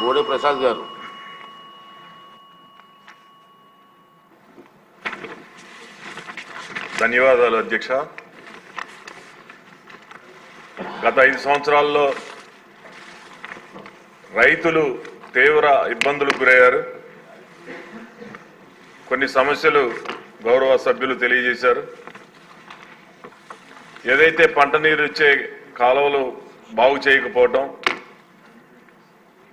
బోడే ప్రసాద్ గారు. ధన్యవాదాలు అధ్యక్ష. గత 5 సంవత్సరాల్లో రైతులు తీవ్ర ఇబ్బందులకు గురయ్యారు. కొన్ని సమస్యలు గౌరవ సభ్యులు తెలియజేశారు. ఏదైతే పంట నీరు ఇచ్చే కాలువలు బాగు చేయకపోవటం,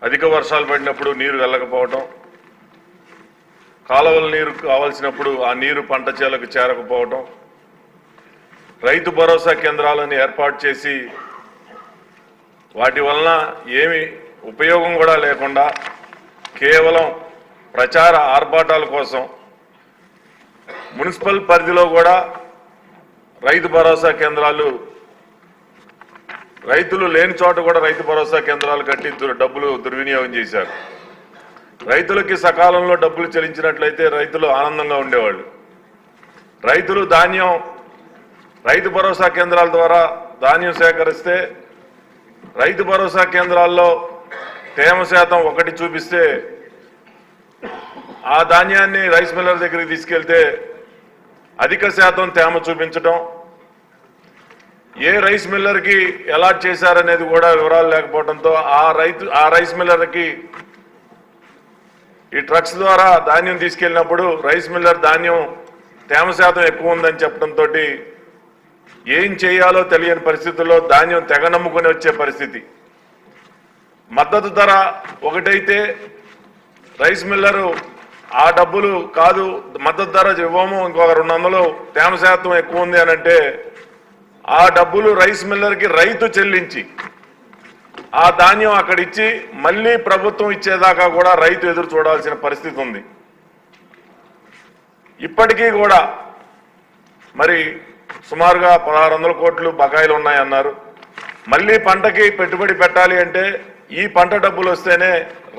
అధిక వర్షాలు పడినప్పుడు నీరు వెళ్ళకపోవటం, కాలువల నీరు కావాల్సినప్పుడు ఆ నీరు పంట చేలకు చేరకపోవటం, రైతు భరోసా కేంద్రాలను ఏర్పాటు చేసి వాటి వలన ఏమి ఉపయోగం కూడా లేకుండా కేవలం ప్రచార ఆర్భాటాల కోసం మున్సిపల్ పరిధిలో కూడా రైతు భరోసా కేంద్రాలు, రైతులు లేని చోట కూడా రైతు భరోసా కేంద్రాలు కట్టి డబ్బులు దుర్వినియోగం చేశారు. రైతులకి సకాలంలో డబ్బులు చెల్లించినట్లయితే రైతులు ఆనందంగా ఉండేవాళ్ళు. రైతులు ధాన్యం రైతు భరోసా కేంద్రాల ద్వారా ధాన్యం సేకరిస్తే రైతు భరోసా కేంద్రాల్లో తేమ శాతం 1 చూపిస్తే ఆ ధాన్యాన్ని రైస్ మిల్లర్ దగ్గరికి తీసుకెళ్తే అధిక శాతం తేమ చూపించడం, ఏ రైస్ మిల్లర్కి అలాట్ చేశారనేది కూడా వివరాలు లేకపోవడంతో ఆ రైస్ మిల్లర్కి ఈ ట్రక్స్ ద్వారా ధాన్యం తీసుకెళ్ళినప్పుడు రైస్ మిల్లర్ ధాన్యం తేమ శాతం ఎక్కువ ఉందని చెప్పడంతో ఏం చేయాలో తెలియని పరిస్థితుల్లో ధాన్యం తెగ నమ్ముకొని వచ్చే పరిస్థితి. మద్దతు ధర ఒకటైతే రైస్ మిల్లరు ఆ డబ్బులు కాదు, మద్దతు ధర ఇవ్వము, ఇంకొక 200 తేమ శాతం ఎక్కువ ఉంది అని అంటే ఆ డబ్బులు రైస్ మిల్లర్కి రైతు చెల్లించి ఆ ధాన్యం అక్కడ ఇచ్చి మళ్ళీ ప్రభుత్వం ఇచ్చేదాకా కూడా రైతు ఎదురు చూడాల్సిన పరిస్థితి ఉంది. ఇప్పటికీ కూడా మరి సుమారుగా 1600 కోట్లు బకాయిలు ఉన్నాయన్నారు. మళ్ళీ పంటకి పెట్టుబడి పెట్టాలి అంటే ఈ పంట డబ్బులు వస్తేనే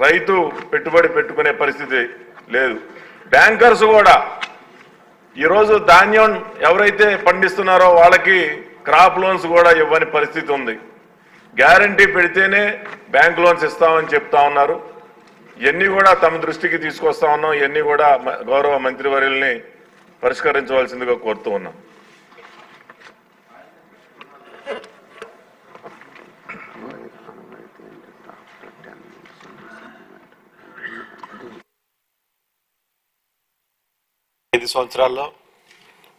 రైతు పెట్టుబడి పెట్టుకునే పరిస్థితి లేదు. బ్యాంకర్స్ కూడా ఈరోజు ధాన్యం ఎవరైతే పండిస్తున్నారో వాళ్ళకి క్రాప్ లోన్స్ కూడా ఇవ్వని పరిస్థితి ఉంది. గ్యారంటీ పెడితేనే బ్యాంక్ లోన్స్ ఇస్తామని చెప్తా ఉన్నారు. ఇవన్నీ కూడా తమ దృష్టికి తీసుకొస్తా ఉన్నాం. ఇవన్నీ కూడా గౌరవ మంత్రివర్యుల్ని పరిష్కరించవలసిందిగా కోరుతూ ఉన్నాం. ఐదు సంవత్సరాల్లో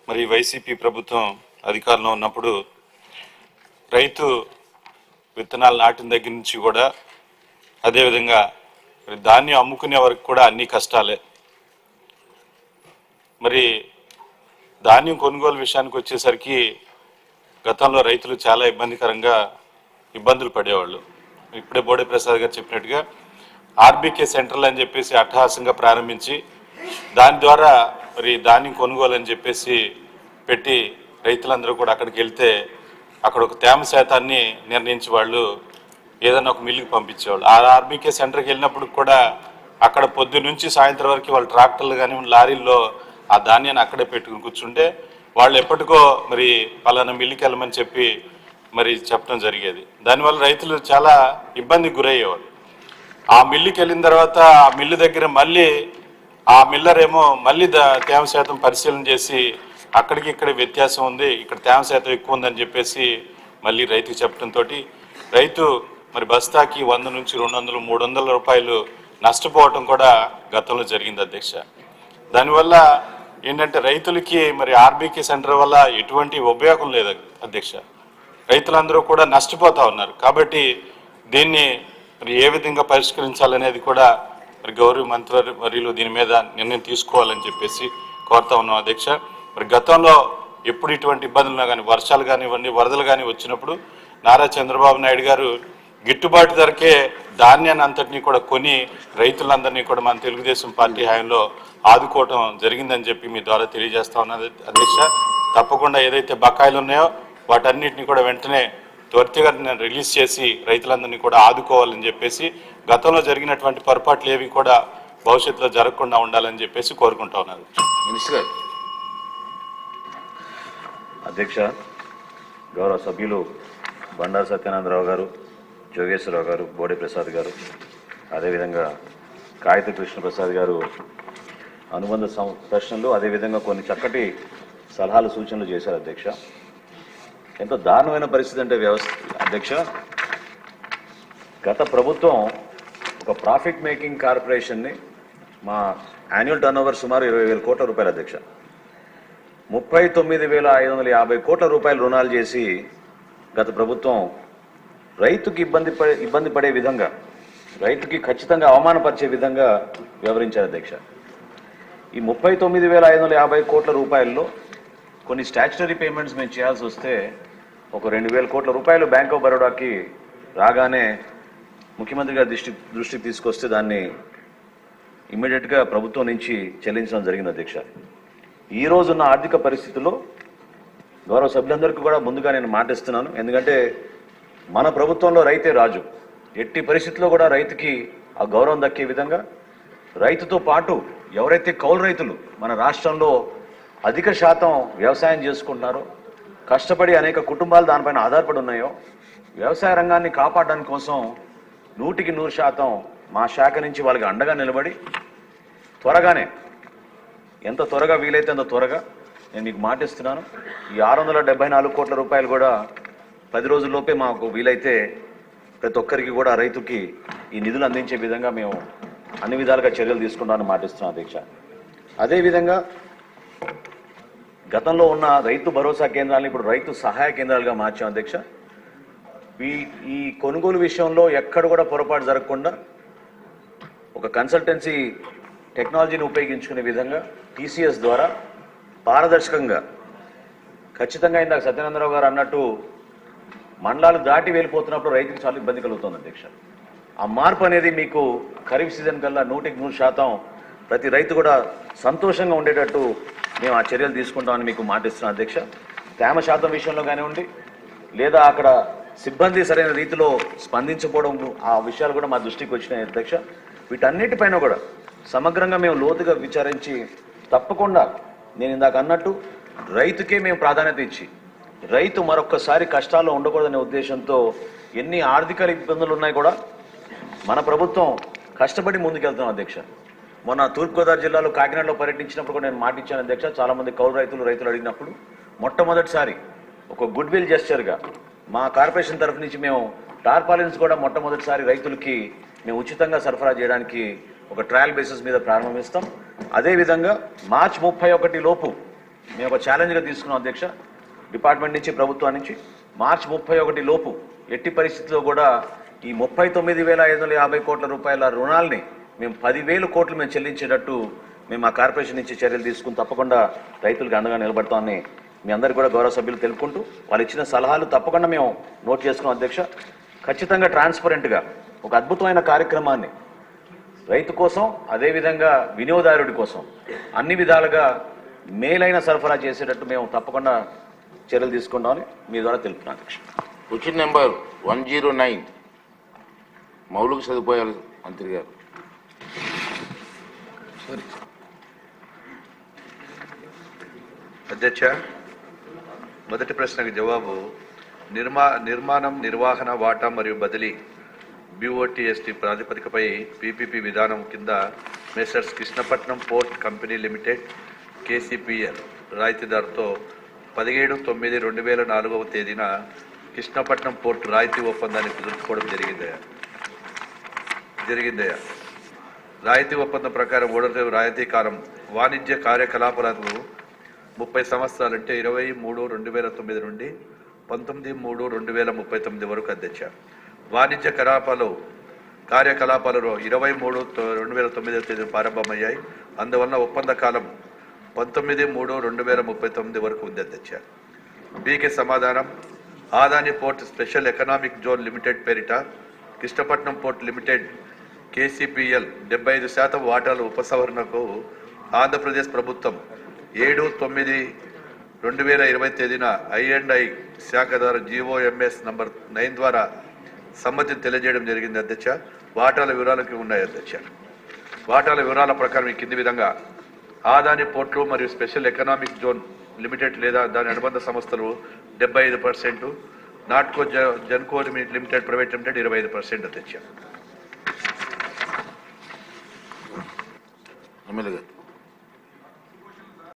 మరి వైసీపీ ప్రభుత్వం అధికారంలో ఉన్నప్పుడు రైతు విత్తనాలు నాటిన దగ్గర నుంచి కూడా, అదేవిధంగా మరి ధాన్యం అమ్ముకునే వరకు కూడా అన్ని కష్టాలే. మరి ధాన్యం కొనుగోలు విషయానికి వచ్చేసరికి గతంలో రైతులు చాలా ఇబ్బందులు పడేవాళ్ళు. ఇప్పుడే బోడే ప్రసాద్ గారు చెప్పినట్టుగా ఆర్బీకే సెంటర్లు అని చెప్పేసి అట్టహాసంగా ప్రారంభించి దాని ద్వారా మరి ధాన్యం కొనుగోలు అని చెప్పేసి పెట్టి రైతులందరూ కూడా అక్కడికి వెళ్తే అక్కడ ఒక తేమ శాతాన్ని నిర్ణయించి వాళ్ళు ఏదైనా ఒక మిల్లుకి పంపించేవాళ్ళు. ఆ ఆర్బీకే సెంటర్కి వెళ్ళినప్పుడు కూడా అక్కడ పొద్దు నుంచి సాయంత్రం వరకు వాళ్ళు ట్రాక్టర్లు కానీ లారీల్లో ఆ ధాన్యాన్ని అక్కడే పెట్టుకుని కూర్చుంటే వాళ్ళు ఎప్పటికో మరి పలానా మిల్లుకి వెళ్ళమని చెప్పి మరి చెప్పడం జరిగేది. దానివల్ల రైతులు చాలా ఇబ్బందికి గురయ్యేవాళ్ళు. ఆ మిల్లుకి వెళ్ళిన తర్వాత ఆ మిల్లు దగ్గర మళ్ళీ ఆ మిల్లర్ ఏమో మళ్ళీ తేమ శాతం పరిశీలన చేసి అక్కడికి ఇక్కడ వ్యత్యాసం ఉంది, ఇక్కడ తేమ శాతం ఎక్కువ ఉందని చెప్పేసి మళ్ళీ రైతుకి చెప్పడంతో రైతు మరి బస్తాకి 100 నుంచి 200, 300 రూపాయలు నష్టపోవటం కూడా గతంలో జరిగింది అధ్యక్ష. దానివల్ల ఏంటంటే రైతులకి మరి ఆర్బీకే సెంటర్ వల్ల ఎటువంటి ఉపయోగం లేదు అధ్యక్ష. రైతులందరూ కూడా నష్టపోతా ఉన్నారు. కాబట్టి దీన్ని మరి ఏ విధంగా పరిష్కరించాలనేది కూడా మరి గౌరవ మంత్రివర్యులు దీని మీద నిర్ణయం తీసుకోవాలని చెప్పేసి కోరుతా ఉన్నాం అధ్యక్ష. మరి గతంలో ఎప్పుడు ఇటువంటి ఇబ్బందులు కానీ వర్షాలు కానివ్వండి, వరదలు కానీ వచ్చినప్పుడు నారా చంద్రబాబు నాయుడు గారు గిట్టుబాటు ధరకే ధాన్యాన్ని అంతటినీ కూడా కొని రైతులందరినీ కూడా మన తెలుగుదేశం పార్టీ హయాంలో ఆదుకోవటం జరిగిందని చెప్పి మీ ద్వారా తెలియజేస్తా ఉన్నది అధ్యక్ష. తప్పకుండా ఏదైతే బకాయిలు ఉన్నాయో వాటన్నిటిని కూడా వెంటనే త్వరితగతిన రిలీజ్ చేసి రైతులందరినీ కూడా ఆదుకోవాలని చెప్పేసి, గతంలో జరిగినటువంటి పొరపాట్లు ఏవి కూడా భవిష్యత్తులో జరగకుండా ఉండాలని చెప్పేసి కోరుకుంటా ఉన్నారు. అధ్యక్ష, గౌరవ సభ్యులు బండారు సత్యానందరావు గారు, జోగేశ్వరరావు గారు, బోడే ప్రసాద్ గారు, అదేవిధంగా కాగిత కృష్ణప్రసాద్ గారు అనుబంధ ప్రశ్నలు, అదేవిధంగా కొన్ని చక్కటి సలహాలు సూచనలు చేశారు అధ్యక్ష. ఎంతో దారుణమైన పరిస్థితి అంటే అధ్యక్ష, గత ప్రభుత్వం ఒక ప్రాఫిట్ మేకింగ్ కార్పొరేషన్ని, మా యాన్యువల్ టర్న్ ఓవర్ సుమారు 20,000 కోట్ల రూపాయలు అధ్యక్ష, 39,550 కోట్ల రూపాయలు రుణాలు చేసి గత ప్రభుత్వం రైతుకి ఇబ్బంది పడే విధంగా, రైతుకి ఖచ్చితంగా అవమానపరిచే విధంగా వ్యవహరించారు అధ్యక్ష. ఈ 39,550 కోట్ల రూపాయల్లో కొన్ని స్టాచ్యుటరీ పేమెంట్స్ మేము చేయాల్సి వస్తే ఒక 2,000 కోట్ల రూపాయలు బ్యాంక్ ఆఫ్ బరోడాకి రాగానే ముఖ్యమంత్రి గారి దృష్టికి తీసుకొస్తే దాన్ని ఇమ్మీడియట్గా ప్రభుత్వం నుంచి చెల్లించడం జరిగింది అధ్యక్ష. ఈ రోజున్న ఆర్థిక పరిస్థితుల్లో గౌరవ సభ్యులందరికీ కూడా ముందుగా నేను మాటిస్తున్నాను. ఎందుకంటే మన ప్రభుత్వంలో రైతే రాజు. ఎట్టి పరిస్థితుల్లో కూడా రైతుకి ఆ గౌరవం దక్కే విధంగా, రైతుతో పాటు ఎవరైతే కౌలు రైతులు మన రాష్ట్రంలో అధిక శాతం వ్యవసాయం చేసుకుంటున్నారో, కష్టపడి అనేక కుటుంబాలు దానిపైన ఆధారపడి ఉన్నాయో, వ్యవసాయ రంగాన్ని కాపాడడానికి కోసం 100% మా శాఖ నుంచి వాళ్ళకి అండగా నిలబడి త్వరగానే, ఎంత త్వరగా వీలైతే అంత త్వరగా నేను మీకు మాటిస్తున్నాను, ఈ 674 కోట్ల రూపాయలు కూడా 10 రోజుల్లోపే మాకు వీలైతే ప్రతి ఒక్కరికి కూడా రైతుకి ఈ నిధులు అందించే విధంగా మేము అన్ని విధాలుగా చర్యలు తీసుకుంటామని మాటిస్తున్నాం అధ్యక్ష. అదేవిధంగా గతంలో ఉన్న రైతు భరోసా కేంద్రాలను ఇప్పుడు రైతు సహాయ కేంద్రాలుగా మార్చాం అధ్యక్ష. ఈ కొనుగోలు విషయంలో ఎక్కడ కూడా పొరపాటు జరగకుండా ఒక కన్సల్టెన్సీ టెక్నాలజీని ఉపయోగించుకునే విధంగా టీసీఎస్ ద్వారా పారదర్శకంగా, ఖచ్చితంగా ఇందాక సత్యనందరావు గారు అన్నట్టు మండలాలు దాటి వెళ్ళిపోతున్నప్పుడు రైతుకి చాలా ఇబ్బంది కలుగుతుంది అధ్యక్ష. ఆ మార్పు అనేది మీకు ఖరీఫ్ సీజన్ కల్లా 100% ప్రతి రైతు కూడా సంతోషంగా ఉండేటట్టు మేము ఆ చర్యలు తీసుకుంటామని మీకు మాటిస్తున్నాం అధ్యక్ష. తేమ శాతం విషయంలో కానివ్వండి, లేదా అక్కడ సిబ్బంది సరైన రీతిలో స్పందించకపోవడం, ఆ విషయాలు కూడా మా దృష్టికి వచ్చినాయి అధ్యక్ష. వీటన్నిటిపైన కూడా సమగ్రంగా మేము లోతుగా విచారించి తప్పకుండా నేను ఇందాక అన్నట్టు రైతుకే మేము ప్రాధాన్యత ఇచ్చి, రైతు మరొక్కసారి కష్టాల్లో ఉండకూడదనే ఉద్దేశంతో ఎన్ని ఆర్థిక ఇబ్బందులు ఉన్నాయి కూడా మన ప్రభుత్వం కష్టపడి ముందుకెళ్తాం అధ్యక్ష. మొన్న తూర్పుగోదావరి జిల్లాలో కాకినాడలో పర్యటించినప్పుడు కూడా నేను మాటిచ్చాను అధ్యక్ష. చాలామంది కౌలు రైతులు అడిగినప్పుడు మొట్టమొదటిసారి ఒక గుడ్ విల్ జెస్చర్గా మా కార్పొరేషన్ తరఫు నుంచి మేము టార్పాలిన్స్ కూడా మొట్టమొదటిసారి రైతులకి మేము ఉచితంగా సరఫరా చేయడానికి ఒక ట్రయల్ బేసిస్ మీద ప్రారంభిస్తాం. అదేవిధంగా మార్చి 31 లోపు మేము ఒక ఛాలెంజ్గా తీసుకున్నాం అధ్యక్ష, డిపార్ట్మెంట్ నుంచి, ప్రభుత్వం నుంచి. మార్చి 31 లోపు ఎట్టి పరిస్థితుల్లో కూడా ఈ 39,550 కోట్ల రూపాయల రుణాలని మేము 10,000 కోట్లు మేము చెల్లించేటట్టు మేము మా కార్పొరేషన్ నుంచి చర్యలు తీసుకుని తప్పకుండా రైతులకు అండగా నిలబడతామని మీ అందరికీ కూడా గౌరవ సభ్యులు తెలుపుకుంటూ, వాళ్ళు ఇచ్చిన సలహాలు తప్పకుండా మేము నోట్ చేసుకున్నాం అధ్యక్ష. ఖచ్చితంగా ట్రాన్స్పరెంట్గా ఒక అద్భుతమైన కార్యక్రమాన్ని రైతు కోసం, అదేవిధంగా వినియోగదారుడి కోసం అన్ని విధాలుగా మేలైన సరఫరా చేసేటట్టు మేము తప్పకుండా చర్యలు తీసుకుంటామని మీ ద్వారా తెలుపుతున్నాం అధ్యక్ష. క్వశ్చన్ నెంబర్ 109 మౌలిక సదుపాయాలు మంత్రి గారు. అధ్యక్ష, మొదటి ప్రశ్నకు జవాబు, నిర్మాణం, నిర్వహణ, వాటా మరియు బదిలీ BOTST ప్రాతిపదికపై PPP విధానం కింద Messrs Krishnapatnam port company limited KCPL రాయితీదారుతో 17/9/2004 తేదీన కృష్ణపట్నం పోర్ట్ రాయితీ ఒప్పందాన్ని కుదుర్చుకోవడం జరిగిందయ్యా. రాయితీ ఒప్పందం ప్రకారం ఓడరేవు రాయితీ కాలం వాణిజ్య కార్యకలాపాలకు 30 సంవత్సరాలు, అంటే 23/2009 నుండి 19/3/2039 వరకు అధ్యక్ష. వాణిజ్య కార్యకలాపాలు 23/2009 తేదీ ప్రారంభమయ్యాయి. అందువలన ఒప్పంద కాలం 19/3/2039 వరకు ఉంది అధ్యక్ష. బీకే సమాధానం, Adani port special economic zone limited పేరిట కృష్ణపట్నం పోర్ట్ లిమిటెడ్ KCPL 75% వాటాల ఉపసంహరణకు ఆంధ్రప్రదేశ్ ప్రభుత్వం 7/9/2020 తేదీన I&I శాఖ ద్వారా GOMS నంబర్ 9 ద్వారా సమ్మతిని తెలియజేయడం జరిగింది అధ్యక్ష. వాటాల వివరాలకి ఉన్నాయి అధ్యక్ష. వాటాల వివరాల ప్రకారం ఈ కింది విధంగా ఆదాని పోర్ట్లు మరియు స్పెషల్ ఎకనామిక్ జోన్ లిమిటెడ్ లేదా దాని అనుబంధ సంస్థలు 75%, Natco Genco limited private limited 25% అధ్యక్ష. ఎమ్మెల్యే గారు.